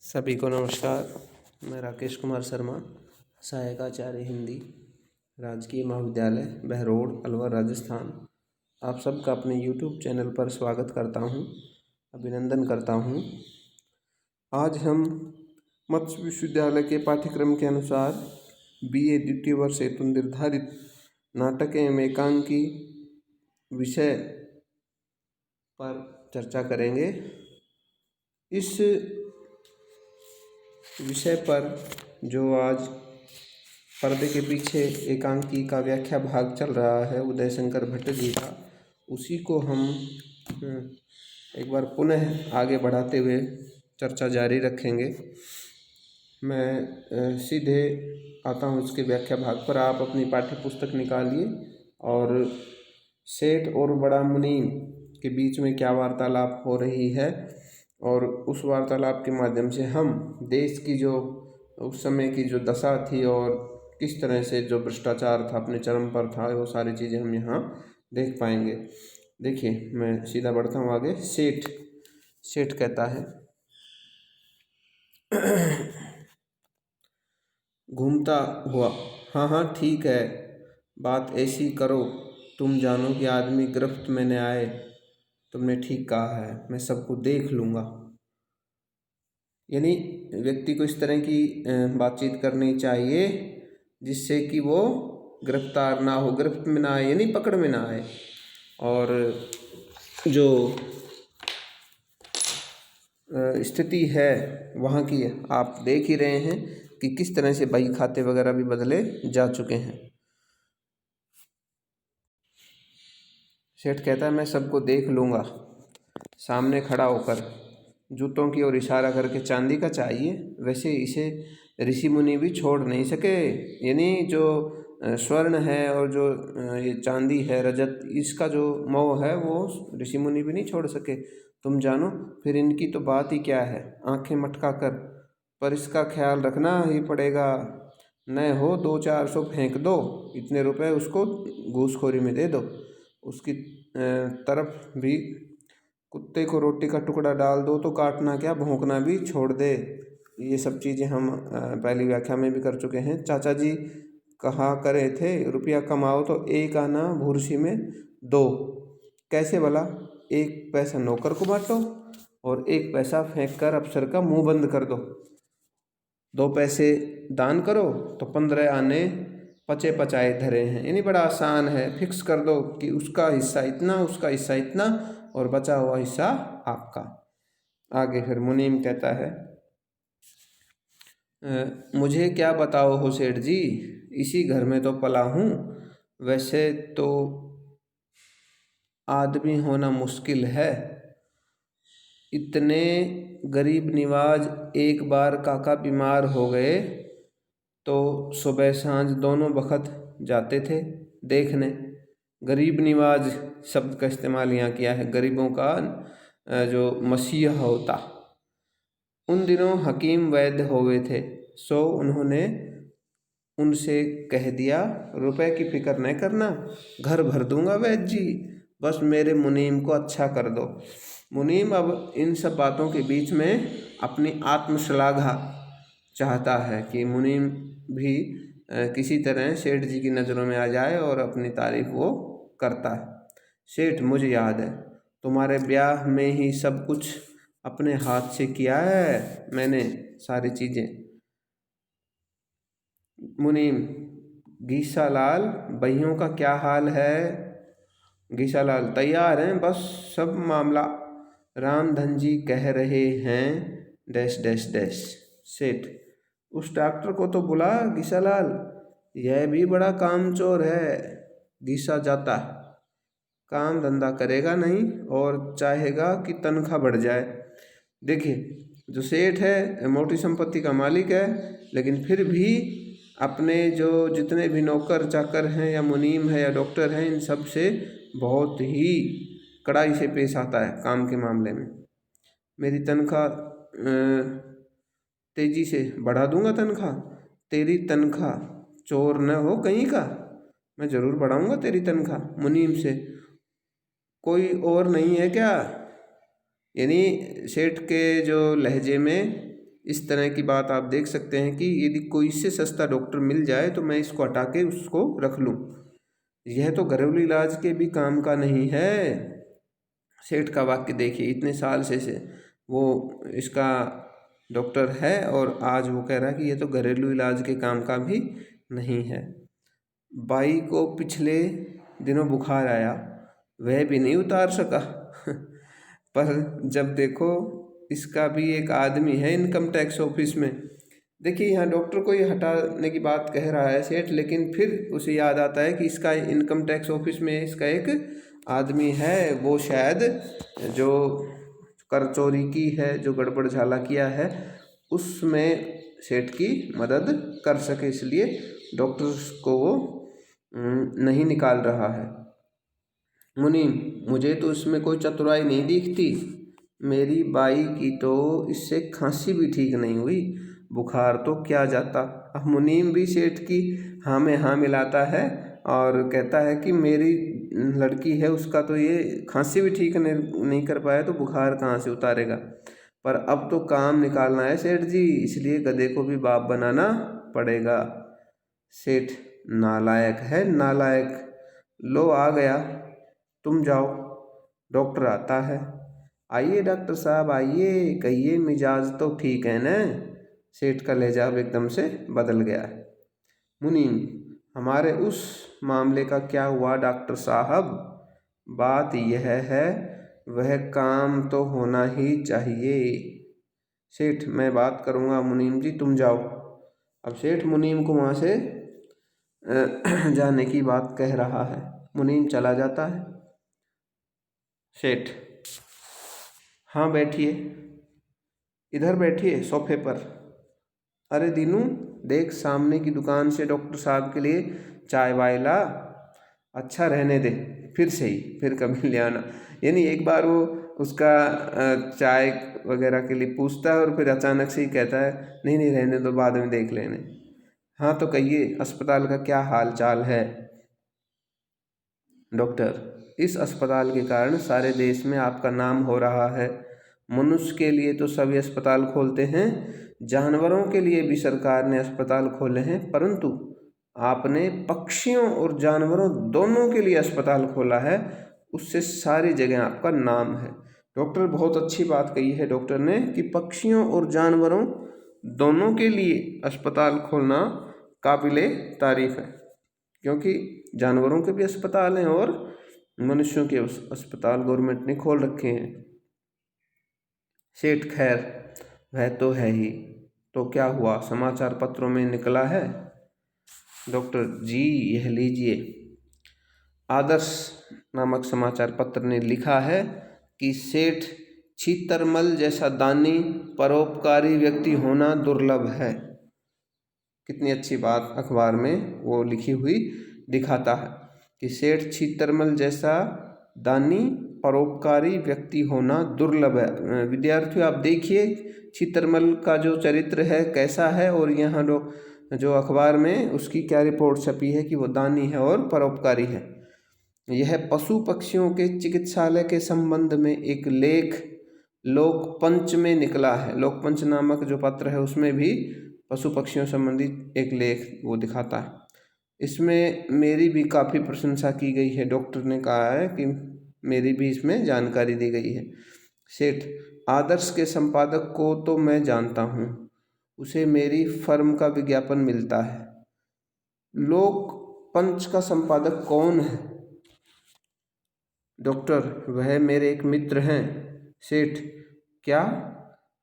सभी को नमस्कार। मैं राकेश कुमार शर्मा, सहायकाचार्य हिंदी, राजकीय महाविद्यालय बहरोड, अलवर, राजस्थान। आप सबका अपने YouTube चैनल पर स्वागत करता हूं, अभिनंदन करता हूं। आज हम मत्स्य विश्वविद्यालय के पाठ्यक्रम के अनुसार BA द्वितीय वर्ष हेतु निर्धारित नाटक एवं एकांकी विषय पर चर्चा करेंगे। इस विषय पर जो आज पर्दे के पीछे एकांकी का व्याख्या भाग चल रहा है उदय शंकर भट्ट जी का, उसी को हम एक बार पुनः आगे बढ़ाते हुए चर्चा जारी रखेंगे। मैं सीधे आता हूँ इसके व्याख्या भाग पर। आप अपनी पाठ्य पुस्तक निकालिए और सेठ और बड़ा मुनीम के बीच में क्या वार्तालाप हो रही है और उस वार्तालाप के माध्यम से हम देश की जो उस समय की जो दशा थी और किस तरह से जो भ्रष्टाचार था अपने चरम पर था, वो सारी चीज़ें हम यहाँ देख पाएंगे। देखिए, मैं सीधा बढ़ता हूँ आगे। सेठ कहता है, घूमता हुआ, हाँ ठीक है, बात ऐसी करो, तुम जानो कि आदमी गिरफ्त में न आए। तुमने ठीक कहा है, मैं सबको देख लूँगा। यानी व्यक्ति को इस तरह की बातचीत करनी चाहिए जिससे कि वो गिरफ्तार ना हो, गिरफ्त में ना आए, यानी पकड़ में ना आए। और जो स्थिति है वहाँ की आप देख ही रहे हैं कि किस तरह से बही खाते वगैरह भी बदले जा चुके हैं। सेठ कहता है, मैं सबको देख लूँगा। सामने खड़ा होकर जूतों की ओर इशारा करके, चांदी का चाहिए, वैसे इसे ऋषि मुनि भी छोड़ नहीं सके। यानी जो स्वर्ण है और जो ये चांदी है, रजत, इसका जो मोह है वो ऋषि मुनि भी नहीं छोड़ सके। तुम जानो, फिर इनकी तो बात ही क्या है, आंखें मटका कर, पर इसका ख्याल रखना ही पड़ेगा। न हो 200-400 फेंक दो, इतने रुपए उसको घूसखोरी में दे दो, उसकी तरफ भी कुत्ते को रोटी का टुकड़ा डाल दो तो काटना क्या, भौंकना भी छोड़ दे। ये सब चीज़ें हम पहली व्याख्या में भी कर चुके हैं। चाचा जी कहा करे थे, रुपया कमाओ तो एक आना भूर्सी में दो। कैसे भला? 1 पैसा नौकर को बांटो और 1 पैसा फेंक कर अफसर का मुंह बंद कर दो। 2 पैसे दान करो तो 15 आने पचे पचाए धरे हैं। यानी बड़ा आसान है, फिक्स कर दो कि उसका हिस्सा इतना, उसका हिस्सा इतना और बचा हुआ हिस्सा आपका। आगे फिर मुनीम कहता है, मुझे क्या बताओ हो सेठ जी, इसी घर में तो पला हूँ। वैसे तो आदमी होना मुश्किल है। इतने गरीब निवाज एक बार काका बीमार हो गए तो सुबह सांझ दोनों बखत जाते थे देखने। गरीब निवाज शब्द का इस्तेमाल यहाँ किया है, गरीबों का जो मसीहा होता। उन दिनों हकीम वैद्य हुए थे, सो उन्होंने उनसे कह दिया, रुपए की फिक्र न करना, घर भर दूंगा वैद्य जी, बस मेरे मुनीम को अच्छा कर दो। मुनीम अब इन सब बातों के बीच में अपनी आत्मश्लाघा चाहता है कि मुनीम भी किसी तरह सेठ जी की नज़रों में आ जाए और अपनी तारीफ वो करता है। सेठ, मुझे याद है, तुम्हारे ब्याह में ही सब कुछ अपने हाथ से किया है मैंने, सारी चीज़ें। मुनीम, घीसालाल, बहियों का क्या हाल है? घीसालाल, तैयार हैं, बस सब मामला रामधन जी कह रहे हैं डैश डैश डैश। सेठ, उस डॉक्टर को तो बुला घीसालाल, यह भी बड़ा कामचोर है। घीसा जाता, काम धंधा करेगा नहीं और चाहेगा कि तनख्वाह बढ़ जाए। देखिए, जो सेठ है मोटी संपत्ति का मालिक है, लेकिन फिर भी अपने जो जितने भी नौकर चाकर हैं या मुनीम है या डॉक्टर हैं, इन सब से बहुत ही कड़ाई से पेश आता है काम के मामले में। मेरी तनख्वाह तेजी से बढ़ा दूंगा, तनख्वाह, तेरी तनख्वाह चोर न हो कहीं का, मैं ज़रूर बढ़ाऊंगा तेरी तनख्वाह। मुनीम से, कोई और नहीं है क्या? यानी सेठ के जो लहजे में इस तरह की बात आप देख सकते हैं कि यदि कोई इससे सस्ता डॉक्टर मिल जाए तो मैं इसको हटा के उसको रख लूँ। यह तो घरेलू इलाज के भी काम का नहीं है। सेठ का वाक्य देखिए, इतने साल से वो इसका डॉक्टर है और आज वो कह रहा है कि ये तो घरेलू इलाज के काम का भी नहीं है। बाई को पिछले दिनों बुखार आया, वह भी नहीं उतार सका पर जब देखो इसका भी एक आदमी है इनकम टैक्स ऑफिस में। देखिए यहाँ डॉक्टर को ये हटाने की बात कह रहा है सेठ, लेकिन फिर उसे याद आता है कि इसका इनकम टैक्स ऑफिस में इसका एक आदमी है, वो शायद जो कर चोरी की है, जो गड़बड़ झाला किया है, उसमें सेठ की मदद कर सके, इसलिए डॉक्टर को वो नहीं निकाल रहा है। मुनीम, मुझे तो इसमें कोई चतुराई नहीं दिखती। मेरी बाई की तो इससे खांसी भी ठीक नहीं हुई, बुखार तो क्या जाता। अब मुनीम भी सेठ की हाँ में हाँ मिलाता है और कहता है कि मेरी लड़की है, उसका तो ये खांसी भी ठीक नहीं कर पाया तो बुखार कहाँ से उतारेगा। पर अब तो काम निकालना है सेठ जी, इसलिए गधे को भी बाप बनाना पड़ेगा। सेठ नालायक है नालायक। लो आ गया, तुम जाओ, डॉक्टर आता है। आइए डॉक्टर साहब आइए, कहिए मिजाज तो ठीक है न। सेठ का लहजा अब एकदम से बदल गया है। मुनीम, हमारे उस मामले का क्या हुआ डॉक्टर साहब? बात यह है, वह काम तो होना ही चाहिए। सेठ, मैं बात करूँगा, मुनीम जी तुम जाओ। अब सेठ मुनीम को वहाँ से जाने की बात कह रहा है। मुनीम चला जाता है। सेठ, हाँ बैठिए, इधर बैठिए सोफे पर। अरे दीनू, देख सामने की दुकान से डॉक्टर साहब के लिए चाय वाय ला। अच्छा रहने दे, फिर से ही, फिर कभी ले आना। यानी एक बार वो उसका चाय वगैरह के लिए पूछता है और फिर अचानक से ही कहता है नहीं नहीं रहने दो, बाद में देख लेने। हाँ तो कहिए अस्पताल का क्या हाल चाल है? डॉक्टर, इस अस्पताल के कारण सारे देश में आपका नाम हो रहा है। मनुष्य के लिए तो सभी अस्पताल खोलते हैं, जानवरों के लिए भी सरकार ने अस्पताल खोले हैं, परंतु आपने पक्षियों और जानवरों दोनों के लिए अस्पताल खोला है, उससे सारी जगह आपका नाम है। डॉक्टर, बहुत अच्छी बात कही है डॉक्टर ने कि पक्षियों और जानवरों दोनों के लिए अस्पताल खोलना काबिले तारीफ है, क्योंकि जानवरों के भी अस्पताल हैं और मनुष्यों के अस्पताल गवर्नमेंट ने खोल रखे हैं। सेठ, खैर वह तो है ही, तो क्या हुआ, समाचार पत्रों में निकला है? डॉक्टर जी, यह लीजिए। आदर्श नामक समाचार पत्र ने लिखा है कि सेठ छीतरमल जैसा दानी परोपकारी व्यक्ति होना दुर्लभ है। कितनी अच्छी बात अखबार में वो लिखी हुई दिखाता है कि सेठ छीतरमल जैसा दानी परोपकारी व्यक्ति होना दुर्लभ है। विद्यार्थियों, आप देखिए छीतरमल का जो चरित्र है कैसा है, और यहाँ जो अखबार में उसकी क्या रिपोर्ट छपी है कि वो दानी है और परोपकारी है। यह पशु पक्षियों के चिकित्सालय के संबंध में एक लेख लोकपंच में निकला है। लोकपंच नामक जो पत्र है उसमें भी पशु पक्षियों संबंधित एक लेख वो दिखाता है। इसमें मेरी भी काफ़ी प्रशंसा की गई है। डॉक्टर ने कहा है कि मेरी भी इसमें जानकारी दी गई है। सेठ, आदर्श के संपादक को तो मैं जानता हूँ, उसे मेरी फर्म का विज्ञापन मिलता है। लोकपंच का संपादक कौन है? डॉक्टर, वह मेरे एक मित्र हैं। सेठ, क्या?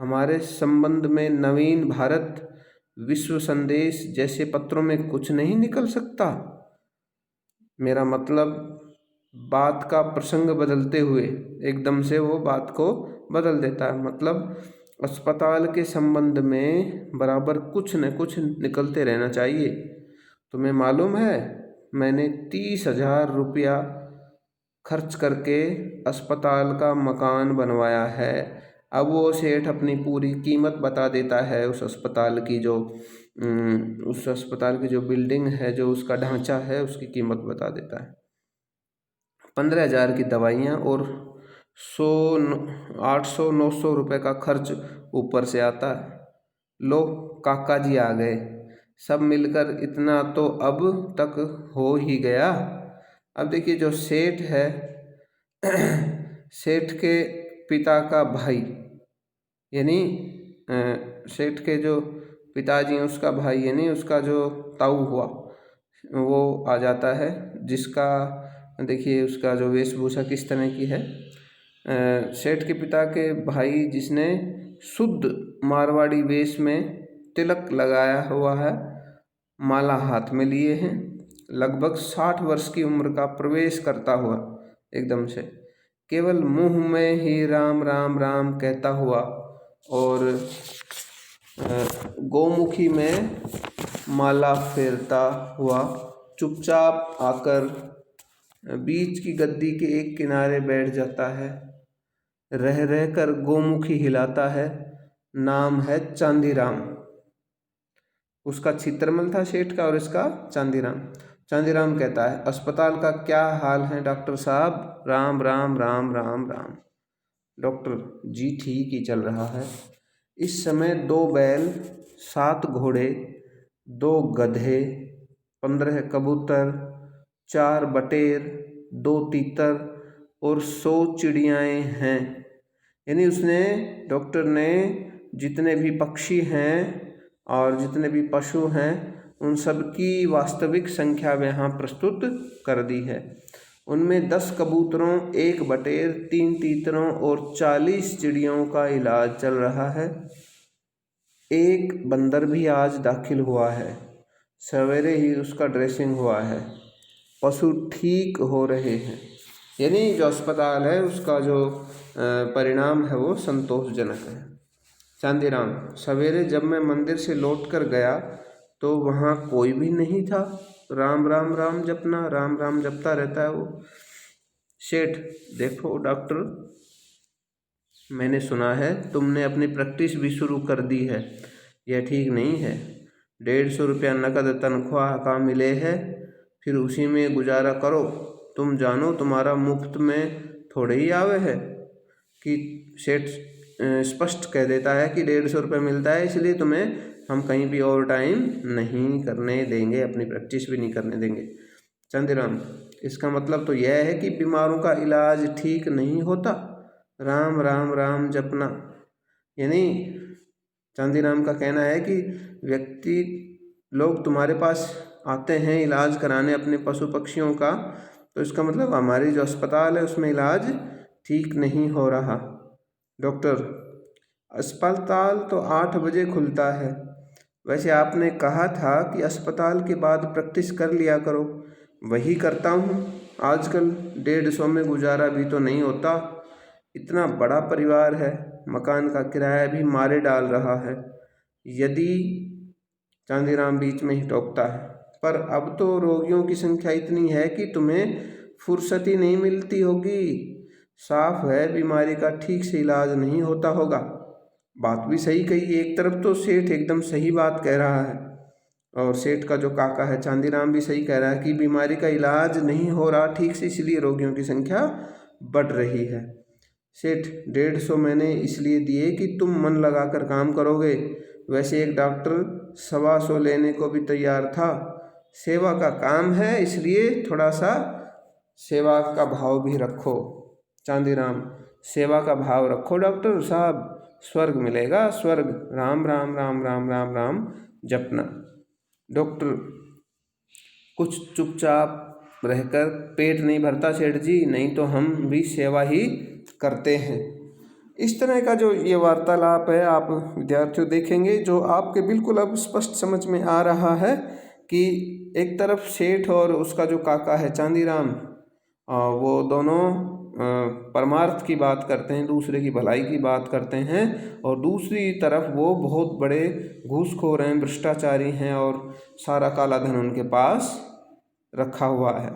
हमारे संबंध में नवीन भारत, विश्व संदेश जैसे पत्रों में कुछ नहीं निकल सकता? मेरा मतलब, बात का प्रसंग बदलते हुए एकदम से वो बात को बदल देता है। मतलब अस्पताल के संबंध में बराबर कुछ न कुछ निकलते रहना चाहिए। तुम्हें मालूम है, मैंने 30,000 रुपया खर्च करके अस्पताल का मकान बनवाया है। अब वो सेठ अपनी पूरी कीमत बता देता है उस अस्पताल की जो बिल्डिंग है, जो उसका ढांचा है, उसकी कीमत बता देता है। 15,000 की दवाइयाँ और 800-900 रुपये का खर्च ऊपर से आता है। लो काका जी आ गए, सब मिलकर इतना तो अब तक हो ही गया। अब देखिए जो सेठ है सेठ के पिता का भाई, यानी सेठ के जो पिताजी हैं उसका भाई, यानी उसका जो ताऊ हुआ, वो आ जाता है, जिसका देखिए उसका जो वेशभूषा किस तरह की है। सेठ के पिता के भाई जिसने शुद्ध मारवाड़ी वेश में तिलक लगाया हुआ है, माला हाथ में लिए हैं, लगभग 60 वर्ष की उम्र का, प्रवेश करता हुआ एकदम से, केवल मुंह में ही राम राम राम कहता हुआ और गौमुखी में माला फेरता हुआ चुपचाप आकर बीच की गद्दी के एक किनारे बैठ जाता है। रह रह कर गौमुखी हिलाता है। नाम है चांदीराम। उसका चित्रमल था सेठ का और इसका चांदीराम। चांदीराम कहता है, अस्पताल का क्या हाल है डॉक्टर साहब? राम राम राम राम राम। डॉक्टर जी ठीक ही चल रहा है। इस समय 2 बैल, 7 घोड़े, 2 गधे, 15 कबूतर, 4 बटेर, 2 तीतर और 100 चिड़ियाएँ हैं। यानी उसने, डॉक्टर ने जितने भी पक्षी हैं और जितने भी पशु हैं उन सब की वास्तविक संख्या यहाँ प्रस्तुत कर दी है। उनमें 10 कबूतरों, 1 बटेर, 3 तीतरों और 40 चिड़ियों का इलाज चल रहा है। एक बंदर भी आज दाखिल हुआ है, सवेरे ही उसका ड्रेसिंग हुआ है। पशु ठीक हो रहे हैं। यानी जो अस्पताल है उसका जो परिणाम है वो संतोषजनक है। चांदीराम, सवेरे जब मैं मंदिर से लौटकर गया तो वहाँ कोई भी नहीं था। राम राम राम जपना, राम राम जपता रहता है वो। सेठ, देखो डॉक्टर, मैंने सुना है तुमने अपनी प्रैक्टिस भी शुरू कर दी है। यह ठीक नहीं है। 150 रुपया नकद तनख्वाह का मिले है, फिर उसी में गुजारा करो। तुम जानो तुम्हारा मुफ्त में थोड़े ही आवे है। कि सेठ स्पष्ट कह देता है कि 150 रुपये मिलता है, इसलिए तुम्हें हम कहीं भी ओवर टाइम नहीं करने देंगे, अपनी प्रैक्टिस भी नहीं करने देंगे। चंदीराम, इसका मतलब तो यह है कि बीमारों का इलाज ठीक नहीं होता। राम राम राम जपना। यानी चांदीराम का कहना है कि व्यक्ति लोग तुम्हारे पास आते हैं इलाज कराने अपने पशु पक्षियों का, तो इसका मतलब हमारी जो अस्पताल है उसमें इलाज ठीक नहीं हो रहा। डॉक्टर, अस्पताल तो 8 बजे खुलता है। वैसे आपने कहा था कि अस्पताल के बाद प्रैक्टिस कर लिया करो। वही करता हूँ। आजकल 150 में गुजारा भी तो नहीं होता। इतना बड़ा परिवार है, मकान का किराया भी मारे डाल रहा है। यदि, चांदीराम बीच में ही टोकता है, पर अब तो रोगियों की संख्या इतनी है कि तुम्हें फुर्सत ही नहीं मिलती होगी। साफ है बीमारी का ठीक से इलाज नहीं होता होगा। बात भी सही कही। एक तरफ तो सेठ एकदम सही बात कह रहा है और सेठ का जो काका है चांदीराम भी सही कह रहा है कि बीमारी का इलाज नहीं हो रहा ठीक से, इसलिए रोगियों की संख्या बढ़ रही है। सेठ, 150 मैंने इसलिए दिए कि तुम मन लगाकर काम करोगे। वैसे एक डॉक्टर 125 लेने को भी तैयार था। सेवा का काम है, इसलिए थोड़ा सा सेवा का भाव भी रखो। चांदीराम, सेवा का भाव रखो डॉक्टर साहब, स्वर्ग मिलेगा, स्वर्ग। राम राम राम राम राम राम जपना। डॉक्टर, कुछ चुपचाप रहकर पेट नहीं भरता सेठ जी, नहीं तो हम भी सेवा ही करते हैं। इस तरह का जो ये वार्तालाप है आप विद्यार्थियों देखेंगे, जो आपके बिल्कुल अब स्पष्ट समझ में आ रहा है कि एक तरफ सेठ और उसका जो काका है चांदीराम, वो दोनों परमार्थ की बात करते हैं, दूसरे की भलाई की बात करते हैं, और दूसरी तरफ वो बहुत बड़े घूसखोर हैं, भ्रष्टाचारी हैं और सारा काला धन उनके पास रखा हुआ है।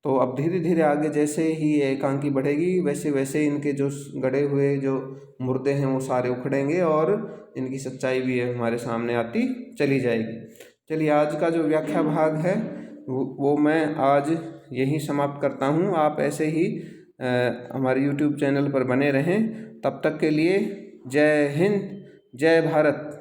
तो अब धीरे धीरे आगे जैसे ही एकांकी बढ़ेगी वैसे वैसे इनके जो गड़े हुए जो मुर्दे हैं वो सारे उखड़ेंगे और इनकी सच्चाई भी हमारे सामने आती चली जाएगी। चलिए, आज का जो व्याख्या भाग है वो मैं आज यहीं समाप्त करता हूँ। आप ऐसे ही हमारे YouTube चैनल पर बने रहें। तब तक के लिए जय हिंद, जय भारत।